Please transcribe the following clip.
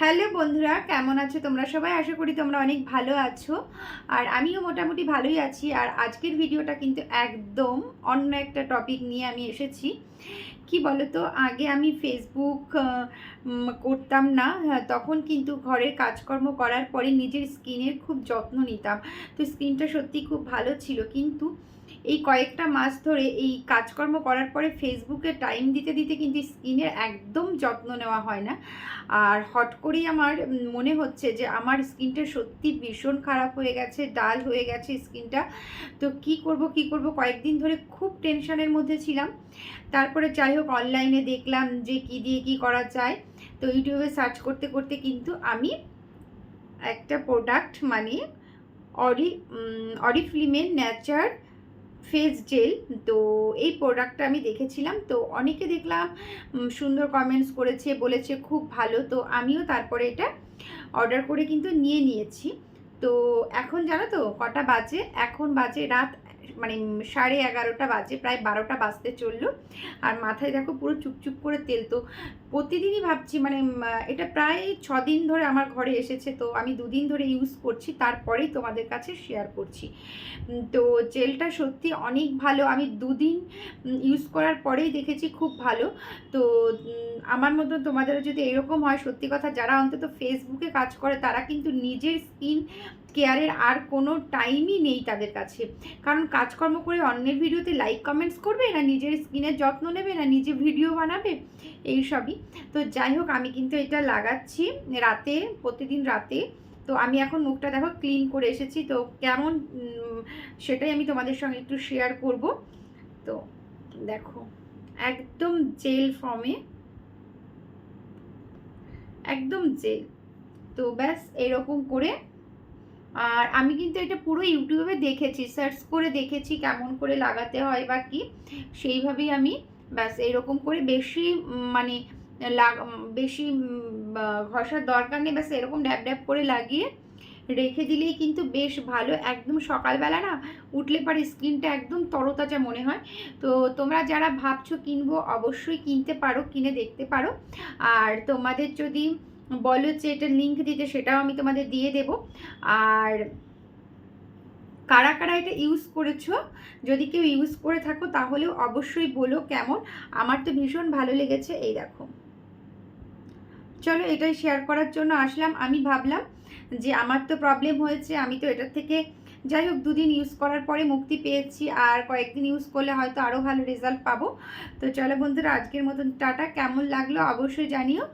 Hello বন্ধুরা, কেমন আছো তোমরা সবাই? আশা করি তোমরা অনেক ভালো আছো। আর আমিও মোটামুটি ভালোই আছি। আর আজকের ভিডিওটা কিন্তু একদম অন্য একটা টপিক নিয়ে আমি এসেছি। কি বলো তো, আগে আমি ফেসবুক করতাম না। হ্যাঁ, তখন কিন্তু ঘরের কাজকর্ম করার পরে নিজের স্কিনের খুব যত্ন নিতাম। তো স্কিনটা সত্যি খুব ভালো ছিল, কিন্তু এই কয়েকটা মাস ধরে এই কাজকর্ম করার পরে ফেসবুকে টাইম দিতে দিতে কিন্তু স্কিনের একদম যত্ন নেওয়া হয় না। আর হট করেই আমার মনে হচ্ছে যে আমার স্কিনটা সত্যি ভীষণ খারাপ হয়ে গেছে, ডাল হয়ে গেছে স্কিনটা। তো কি করব কয়েকদিন ধরে খুব টেনশনের মধ্যে ছিলাম। তারপরে যাই হোক, অনলাইনে দেখলাম যে কি দিয়ে কি করা যায়। তো ইউটিউবে সার্চ করতে করতে কিন্তু আমি একটা প্রোডাক্ট মানে অরিফ্লিমের ন্যাচার ফেস জেল, তো এই প্রোডাক্টটা আমি দেখেছিলাম। তো অনেকে দেখলাম সুন্দর কমেন্টস করেছে, বলেছে খুব ভালো। তো আমিও তারপরে এটা অর্ডার করে কিন্তু নিয়ে নিয়েছি। তো এখন জানো তো কটা বাজে? এখন বাজে রাত মানে 11:30 বাজে, প্রায় 12টা বাজতে চললো। আর মাথায় দেখো পুরো চুপচুপ করে তেল। তো প্রতিদিনই ভাবছি মানে এটা প্রায় 6 দিন ধরে আমার ঘরে এসেছে। তো আমি 2 দিন ধরে ইউজ করছি, তারপরেই তোমাদের কাছে শেয়ার করছি। তো জেলটা সত্যি অনেক ভালো। আমি 2 দিন ইউজ করার পরেই দেখেছি খুব ভালো। তো আমার মতো তোমাদেরও যদি এরকম হয়, সত্যি কথা, যারা অন্তত ফেসবুকে কাজ করে তারা কিন্তু নিজের স্কিন কেয়ারের আর কোনো টাইমই নেই তাদের কাছে। কারণ কাজকর্ম করে অন্যের ভিডিওতে লাইক কমেন্টস করবে, না নিজের স্কিনের যত্ন নেবে, না নিজে ভিডিও বানাবে, এইসবই। তো যাই হোক, আমি কিন্তু এটা লাগাচ্ছি রাতে, প্রতিদিন রাতে। তো আমি এখন মুখটা দেখো ক্লিন করে এসেছি। তো কেমন সেটাই আমি তোমাদের সঙ্গে একটু শেয়ার করব। তো দেখো, একদম জেল ফর্মে, একদম জেল। তো ব্যাস এরকম করে। আর আমি কিন্তু এটা পুরো ইউটিউবে দেখেছি, সার্চ করে দেখেছি কেমন করে লাগাতে হয় বা কি, সেইভাবেই আমি ব্যাস এরকম করে বেশি মানে বেশি ঘষার দরকার নেই। ব্যাস এরকম ড্যাব ড্যাব করে লাগিয়ে রেখে দিলেই কিন্তু বেশ ভালো। একদম সকালবেলা না উঠলে পরে স্কিনটা একদম তরতাজা মনে হয়। তো তোমরা যারা ভাবছো কিনবো, অবশ্যই কিনতে পারো, কিনে দেখতে পারো। আর তোমাদের যদি বলো যে এটা লিঙ্ক দিতে, সেটাও আমি তোমাদের দিয়ে দেব। আর কারা কারা এটা ইউজ করেছো, যদি কেউ ইউজ করে থাকো তাহলেও অবশ্যই বলো কেমন। আমার তো ভীষণ ভালো লেগেছে। এই দেখো, চলো এটাই শেয়ার করার জন্য আসলাম। আমি ভাবলাম যে আমার তো প্রবলেম হয়েছে, আমি তো এটার থেকে যাই হোক 2 দিন ইউজ করার পরে মুক্তি পেয়েছি, আর কয়েকদিন ইউজ করলে হয়তো আরও ভালো রেজাল্ট পাবো। তো চলো বন্ধুরা, আজকের মতন টাটা। কেমন লাগলো অবশ্যই জানিও।